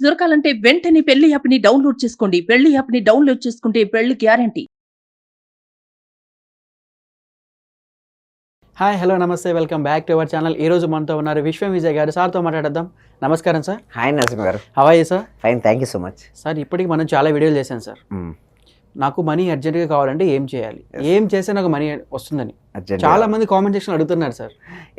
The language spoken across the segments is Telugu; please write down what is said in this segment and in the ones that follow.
దొరకాలంటే వెంటనే పెళ్లి యాప్‌ని డౌన్‌లోడ్ చేసుకోండి. పెళ్లి యాప్‌ని డౌన్‌లోడ్ చేసుకుంటే పెళ్లి గ్యారంటీ. హాయ్ హలో నమస్తే welcome back to our channel. ఈ రోజు మనతో ఉన్నారు విశ్వం విజయ్ గారు. సార్తో మాట్లాడదాం. నమస్కారం sir. Hi Narasimha garu. How are you sir? Fine, thank you so much. Sir ఇప్పటికి మనం చాలా వీడియోలు చేశాం సార్. నాకు మనీ అర్జెంట్గా కావాలంటే ఏం చేయాలి, ఏం చేస్తే నాకు మనీ వస్తుందని చాలా మంది కామెంట్ సెక్షన్ అడుగుతున్నారు సార్.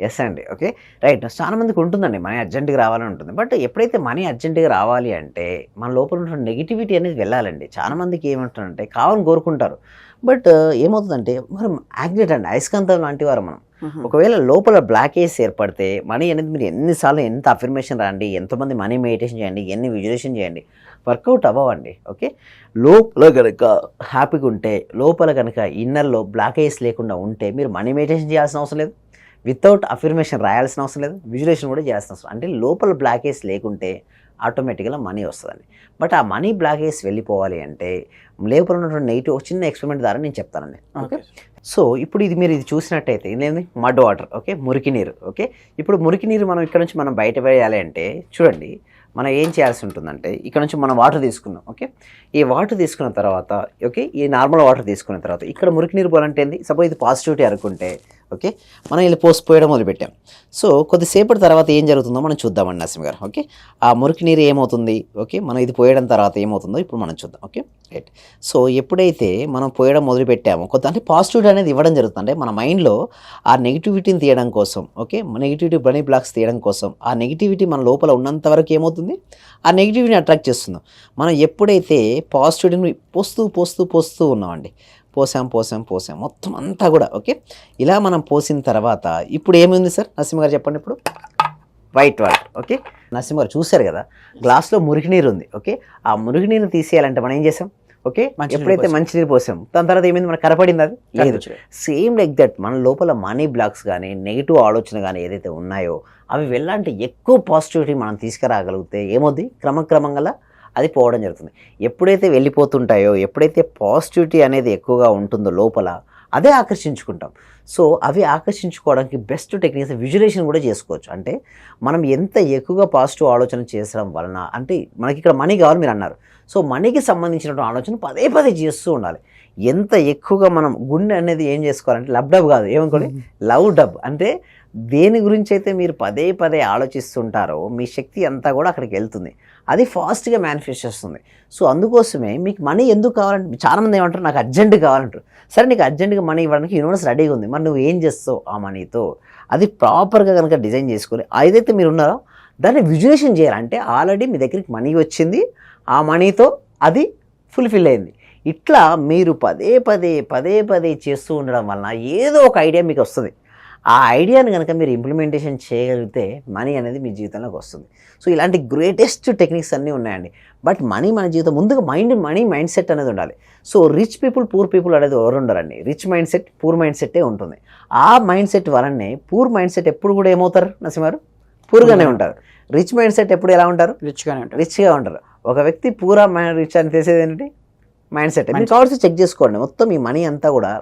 ఎస్ అండి, ఓకే రైట్. చాలా మందికి ఉంటుందండి మనీ అర్జెంటుగా రావాలని ఉంటుంది. బట్ ఎప్పుడైతే మనీ అర్జెంటుగా రావాలి అంటే మన లోపల ఉన్న నెగిటివిటీ అనేది వెళ్ళాలండి. చాలా మందికి ఏమంటారంటే కావాలని కోరుకుంటారు, బట్ ఏమవుతుందంటే మనం యాగ్నెట్ అండి, అయస్కాంతం లాంటి వారు మనం. ఒకవేళ లోపల బ్లాకేజ్ ఏర్పడితే మనీ అనేది మీరు ఎన్నిసార్లు ఎంత అఫర్మేషన్ రాండి, ఎంతమంది మనీ మెడిటేషన్ చేయండి, ఎన్ని విజులేషన్ చేయండి, వర్కౌట్ అవ్వండి. ఓకే, లోపల కనుక హ్యాపీగా ఉంటే, లోపల కనుక ఇన్నర్లో బ్లాకేజ్ లేకుండా ఉంటే మీరు మనీ మెడిటేషన్ చేయాల్సిన అవసరం లేదు, వితౌట్ అఫర్మేషన్ రాయాల్సిన అవసరం లేదు, విజులేషన్ కూడా చేయాల్సిన అవసరం. అంటే లోపల బ్లాకేజ్ లేకుంటే ఆటోమేటిక్గా మనీ వస్తుందండి. బట్ ఆ మనీ బ్లాకేజ్ వెళ్ళిపోవాలి అంటే లోపల ఉన్నటువంటి నెగిటివ్ చిన్న ఎక్స్పెరిమెంట్ ద్వారా నేను చెప్తానండి. ఓకే, సో ఇప్పుడు మీరు ఇది చూసినట్టయితే ఇదేంటి, మడ్ వాటర్. ఓకే, మురికి నీరు. ఓకే, ఇప్పుడు మురికి నీరు మనం ఇక్కడ నుంచి మనం బయట వేయాలి అంటే చూడండి, మనం ఏం చేయాల్సి ఉంటుందంటే ఇక్కడ నుంచి మనం వాటర్ తీసుకున్నాం. ఓకే, ఈ వాటర్ తీసుకున్న తర్వాత, ఓకే, ఈ నార్మల్ వాటర్ తీసుకున్న తర్వాత ఇక్కడ మురికి నీరు పోవాలంటే ఏంది, సపోజ్ ఇది పాజిటివిటీ అనుకుంటే, ఓకే, మనం ఇలా పోయడం మొదలుపెట్టాం. సో కొద్దిసేపటి తర్వాత ఏం జరుగుతుందో మనం చూద్దామండి నరసింహ గారు. ఓకే, ఆ మురికి నీరు ఏమవుతుంది, ఓకే, మనం ఇది పోయడం తర్వాత ఏమవుతుందో ఇప్పుడు మనం చూద్దాం. Okay right. సో ఎప్పుడైతే మనం పోయడం మొదలుపెట్టామో అంటే పాజిటివిటీ అనేది ఇవ్వడం జరుగుతుంది. అంటే మన మైండ్లో ఆ నెగిటివిటీని తీయడం కోసం, ఓకే, నెగిటివిటీ బనీ బ్లాక్స్ తీయడం కోసం, ఆ నెగిటివిటీ మన లోపల ఉన్నంత వరకు ఏమవుతుంది, ఆ నెగిటివిటీని అట్రాక్ట్ చేస్తున్నాం. మనం ఎప్పుడైతే పాజిటివిటీని పోస్తూ ఉన్నామండి, పోసాం మొత్తం అంతా కూడా. ఓకే, ఇలా మనం పోసిన తర్వాత ఇప్పుడు ఏమైంది సార్ నరసింహ గారు చెప్పండి. ఇప్పుడు వైట్ వాటర్. ఓకే, నరసింహ గారు చూశారు కదా, గ్లాస్లో మురికి నీరు ఉంది. ఓకే, ఆ మురికి నీరు తీసేయాలంటే మనం ఏం చేసాం, ఓకే, ఎప్పుడైతే మంచినీరు పోసాం దాని తర్వాత ఏమైంది, మనకు కనపడింది అది లేదు. సేమ్ లైక్ దట్ మన లోపల మనీ బ్లాక్స్ కానీ నెగిటివ్ ఆలోచన కానీ ఏదైతే ఉన్నాయో అవి వెళ్ళాలంటే ఎక్కువ పాజిటివిటీ మనం తీసుకురాగలిగితే ఏమవుద్ది, క్రమక్రమంగా అది పోవడం జరుగుతుంది. ఎప్పుడైతే వెళ్ళిపోతుంటాయో, ఎప్పుడైతే పాజిటివిటీ అనేది ఎక్కువగా ఉంటుందో లోపల అదే ఆకర్షించుకుంటాం. సో అవి ఆకర్షించుకోవడానికి బెస్ట్ టెక్నిక్స్ విజులేషన్ కూడా చేసుకోవచ్చు. అంటే మనం ఎంత ఎక్కువగా పాజిటివ్ ఆలోచన చేసడం వలన, అంటే మనకి ఇక్కడ మనీ కావాలి మీరు అన్నారు, సో మనీకి సంబంధించినటువంటి ఆలోచన పదే చేస్తూ ఉండాలి. ఎంత ఎక్కువగా మనం గుండె అనేది ఏం చేసుకోవాలంటే లబ్ డబ్ కాదు, ఏమనుకోండి, లవ్ డబ్. అంటే దేని గురించి అయితే మీరు పదే ఆలోచిస్తుంటారో మీ శక్తి అంతా కూడా అక్కడికి వెళ్తుంది, అది ఫాస్ట్గా మేనిఫెస్ట్ చేస్తుంది. సో అందుకోసమే మీకు మనీ ఎందుకు కావాలంటే చాలామంది ఏమంటారు, నాకు అర్జెంటుగా కావాలంటారు. సరే, నీకు అర్జెంటుగా మనీ ఇవ్వడానికి యూనివర్స్ రెడీగా ఉంది, మరి నువ్వు ఏం చేస్తావు ఆ మనీతో, అది ప్రాపర్గా కనుక డిజైన్ చేసుకొని ఏదైతే మీరు ఉన్నారో దాన్ని విజులేషన్ చేయాలంటే ఆల్రెడీ మీ దగ్గరికి మనీ వచ్చింది, ఆ మనీతో అది ఫుల్ఫిల్ అయింది. ఇట్లా మీరు పదే చేస్తూ ఉండడం వలన ఏదో ఒక ఐడియా మీకు వస్తుంది. ఆ ఐడియాని కనుక మీరు ఇంప్లిమెంటేషన్ చేయగలిగితే మనీ అనేది మీ జీవితంలోకి వస్తుంది. సో ఇలాంటి గ్రేటెస్ట్ టెక్నిక్స్ అన్నీ ఉన్నాయండి. బట్ మన జీవితం ముందుగా మనీ మైండ్ సెట్ అనేది ఉండాలి. So rich people poor people అనేది ఎవరు ఉండరండి. Rich mindset poor mind సెట్టే ఉంటుంది. ఆ మైండ్ సెట్ వలనే పూర్ మైండ్ సెట్ ఎప్పుడు కూడా ఏమవుతారు నరసింహారు, పూర్గానే ఉంటారు. రిచ్ మైండ్ సెట్ ఎప్పుడు ఎలా ఉంటారు, రిచ్గా ఉంటారు. ఒక వ్యక్తి పూరా రిచ్ అని తెలిసేది ఏంటంటే మైండ్ సెట్. మీరు కావాల్సి చెక్ చేసుకోండి. మొత్తం ఈ మనీ అంతా కూడా,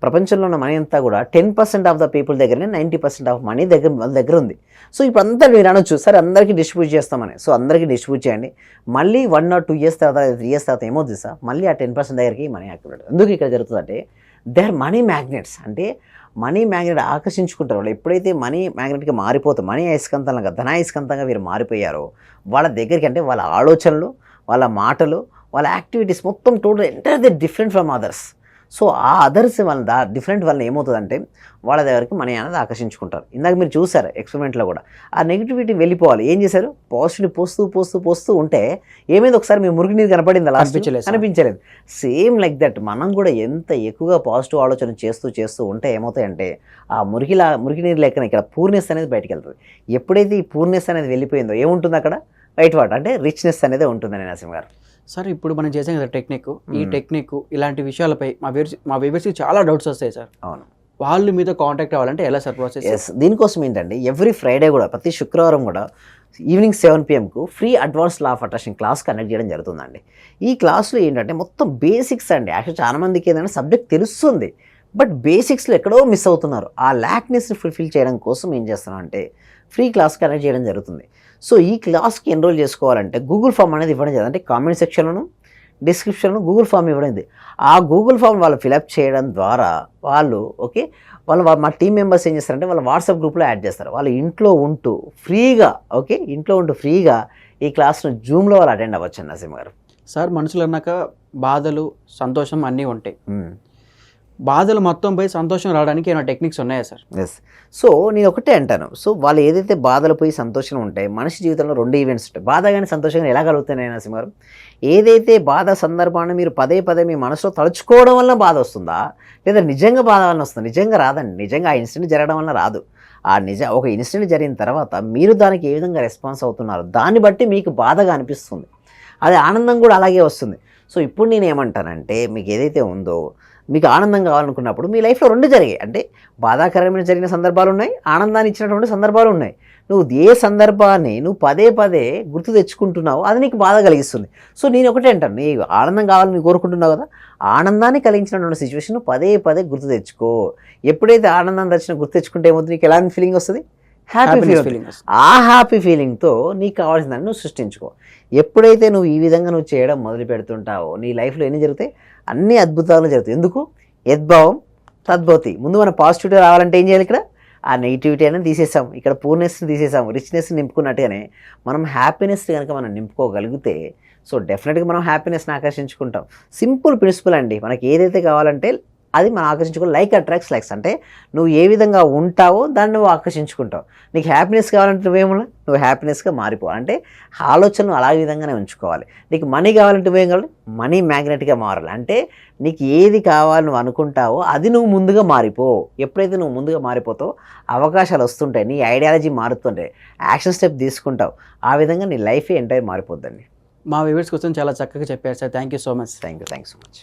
ప్రపంచంలో ఉన్న మనీ అంతా కూడా 10% ఆఫ్ ద పీపుల్ దగ్గరనే 90% ఆఫ్ మనీ వాళ్ళ దగ్గర ఉంది. సో ఇప్పుడు అంతా మీరు అనొచ్చు, సరే అందరికీ డిస్ట్రిబ్యూట్ చేస్తామని. సో అందరికీ డిస్ట్రిబ్యూట్ చేయండి, మళ్ళీ 1 or 2 years తర్వాత 3 years తర్వాత ఏమవుతుంది సార్, మళ్ళీ ఆ 10% దగ్గరికి మనీ యాక్టివేట్. ఎందుకు ఇక్కడ జరుగుతుందంటే దే ఆర్ మనీ మ్యాగ్నెట్స్. అంటే మనీ మ్యాగ్నెట్ ఆకర్షించుకుంటారు వాళ్ళు. ఎప్పుడైతే మనీ మ్యాగ్నెట్గా మారిపోతాం, మనీ అయస్కాంతంగా ధనాయస్కాంతంగా వీరు మారిపోయారో వాళ్ళ దగ్గరికి, అంటే వాళ్ళ ఆలోచనలు, వాళ్ళ మాటలు, వాళ్ళ యాక్టివిటీస్ మొత్తం total entirely different from others. So ఆ అదర్స్ వల్ల డిఫరెంట్ వల్ల ఏమవుతుందంటే వాళ్ళ దగ్గరికి మనీ అనేది ఆకర్షించుకుంటారు. ఇందాక మీరు చూసారు ఎక్స్పెరిమెంట్లో కూడా ఆ నెగిటివిటీ వెళ్ళిపోవాలి. ఏం చేశారు, పాజిటివ్ పోస్తూ ఉంటే ఏమైంది, ఒకసారి మీ మురికి నీరు కనపడింది, అలా అనిపించలేదు. సేమ్ లైక్ దట్ మనం కూడా ఎంత ఎక్కువగా పాజిటివ్ ఆలోచన చేస్తూ ఉంటే ఏమవుతాయంటే ఆ మురికి నీరు లెక్కన ఇక్కడ పూర్ణెస్ అనేది బయటకు వెళ్తుంది. ఎప్పుడైతే ఈ పూర్ణెస్ అనేది వెళ్ళిపోయిందో ఏముంటుంది అక్కడ, వైట్ వాటర్, అంటే రిచ్నెస్ అనేది ఉంటుందని నరసింహ గారు. సార్ ఇప్పుడు మనం చేసాం కదా టెక్నిక్, ఈ టెక్నిక్ ఇలాంటి విషయాలపై మా వ్యూవర్స్కి చాలా డౌట్స్ వస్తాయి సార్. అవును, వాళ్ళు మీతో కాంటాక్ట్ అవ్వాలంటే ఎలా సార్ ప్రాసెస్? ఎస్, దీనికోసం ఏంటంటే ఎవ్రీ ఫ్రైడే కూడా, ప్రతి శుక్రవారం కూడా evening 7 PM free advance law of attraction class conduct చేయడం జరుగుతుందండి. ఈ క్లాస్లో ఏంటంటే మొత్తం బేసిక్స్ అండి. యాక్చువల్ చాలామందికి ఏదైనా సబ్జెక్ట్ తెలుస్తుంది, బట్ బేసిక్స్లో ఎక్కడో మిస్ అవుతున్నారు. ఆ ల్యాక్నెస్ని ఫుల్ఫిల్ చేయడం కోసం ఏం చేస్తున్నాం అంటే ఫ్రీ క్లాస్ కండక్ట్ చేయడం జరుగుతుంది. సో ఈ క్లాస్కి ఎన్రోల్ చేసుకోవాలంటే గూగుల్ ఫామ్ అనేది ఇవ్వడం జరిగింది. అంటే కామెంట్ సెక్షన్లోను డిస్క్రిప్షన్లో గూగుల్ ఫామ్ ఇవ్వడం ఉంది. ఆ గూగుల్ ఫామ్ వాళ్ళు ఫిలప్ చేయడం ద్వారా వాళ్ళు మా టీం మెంబర్స్ ఏం చేస్తారంటే వాళ్ళ వాట్సాప్ గ్రూప్లో యాడ్ చేస్తారు. వాళ్ళు ఇంట్లో ఉంటూ ఫ్రీగా ఈ క్లాస్ను జూమ్లో వాళ్ళు అటెండ్ అవ్వచ్చు అండి నసీమ్ గారు. సార్ మనుషులు అన్నాక బాధలు సంతోషం అన్నీ ఉంటాయి. బాధలు మొత్తం పోయి సంతోషం రావడానికి ఏమైనా టెక్నిక్స్ ఉన్నాయా సార్? ఎస్. సో నేను ఒకటే అంటాను, సో వాళ్ళు ఏదైతే బాధలు పోయి సంతోషం ఉంటాయి, మనిషి జీవితంలో 2 ఈవెంట్స్ ఉంటాయి. బాధ కానీ సంతోషం కానీ ఎలా కలుగుతున్నాయి నరసింహ గారు? ఏదైతే బాధ సందర్భాన్ని మీరు పదే మీ మనసులో తలుచుకోవడం వల్ల బాధ వస్తుందా, లేదా నిజంగా బాధ వల్ల వస్తుంది? నిజంగా రాదండి. నిజంగా ఆ ఇన్సిడెంట్ జరగడం వల్ల రాదు. ఒక ఇన్సిడెంట్ జరిగిన తర్వాత మీరు దానికి ఏ విధంగా రెస్పాన్స్ అవుతున్నారు దాన్ని బట్టి మీకు బాధగా అనిపిస్తుంది. అది ఆనందం కూడా అలాగే వస్తుంది. సో ఇప్పుడు నేను ఏమంటానంటే, మీకు ఏదైతే ఉందో మీకు ఆనందం కావాలనుకున్నప్పుడు మీ లైఫ్లో 2 జరిగాయి. అంటే బాధాకరమైన జరిగిన సందర్భాలు ఉన్నాయి, ఆనందాన్ని ఇచ్చినటువంటి సందర్భాలు ఉన్నాయి. నువ్వు ఏ సందర్భాన్ని నువ్వు పదే గుర్తు తెచ్చుకుంటున్నావు అది నీకు బాధ కలిగిస్తుంది. సో నేను ఒకటే అంటాను, నీ ఆనందం కావాలని కోరుకుంటున్నావు కదా, ఆనందాన్ని కలిగించినటువంటి సిచ్యువేషన్ పదే గుర్తు తెచ్చుకో. ఎప్పుడైతే ఆనందం గుర్తు తెచ్చుకుంటే ఏమవుతుంది, నీకు ఎలాంటి ఫీలింగ్ వస్తుంది? Happy feeling. ఆ హ్యాపీ ఫీలింగ్తో నీకు కావాల్సిందని నువ్వు సృష్టించుకో. ఎప్పుడైతే నువ్వు ఈ విధంగా నువ్వు చేయడం మొదలు పెడుతుంటావో నీ లైఫ్లో ఎన్ని జరుగుతాయి? అన్ని అద్భుతాలు జరుగుతాయి. ఎందుకు? యద్భావం తద్భవతి. ముందు మనం పాజిటివిటీ రావాలంటే ఏం చేయాలి? ఇక్కడ ఆ నెగిటివిటీ అనేది తీసేసాం, ఇక్కడ పూర్నెస్ని తీసేసాం, రిచ్నెస్ నింపుకున్నట్టుగానే మనం హ్యాపీనెస్ కనుక మనం నింపుకోగలిగితే సో డెఫినెట్గా మనం హ్యాపీనెస్ని ఆకర్షించుకుంటాం. సింపుల్ ప్రిన్సిపల్ అండి. మనకి ఏదైతే కావాలంటే అది మనం ఆకర్షించుకో. Like attracts likes. అంటే నువ్వు ఏ విధంగా ఉంటావో దాన్ని నువ్వు ఆకర్షించుకుంటావు. నీకు హ్యాపీనెస్ కావాలంటే నువ్వు హ్యాపీనెస్గా మారిపోవాలి. అంటే ఆలోచనలు అలాగే విధంగానే ఉంచుకోవాలి. నీకు మనీ కావాలంటే నువ్వేం కావాలి? మనీ మ్యాగ్నెట్గా మారాలి. అంటే నీకు ఏది కావాలి నువ్వు అనుకుంటావో అది నువ్వు ముందుగా మారిపో. ఎప్పుడైతే నువ్వు ముందుగా మారిపోతావో అవకాశాలు వస్తుంటాయి, నీ ఐడియాలజీ మారుతుంటాయి, యాక్షన్ స్టెప్ తీసుకుంటావు. ఆ విధంగా నీ లైఫే ఎంటైర్ మారిపోద్దండి. మా వ్యూవర్స్ కోసం చాలా చక్కగా చెప్పారు sir. Thank you so much. Thank you so much.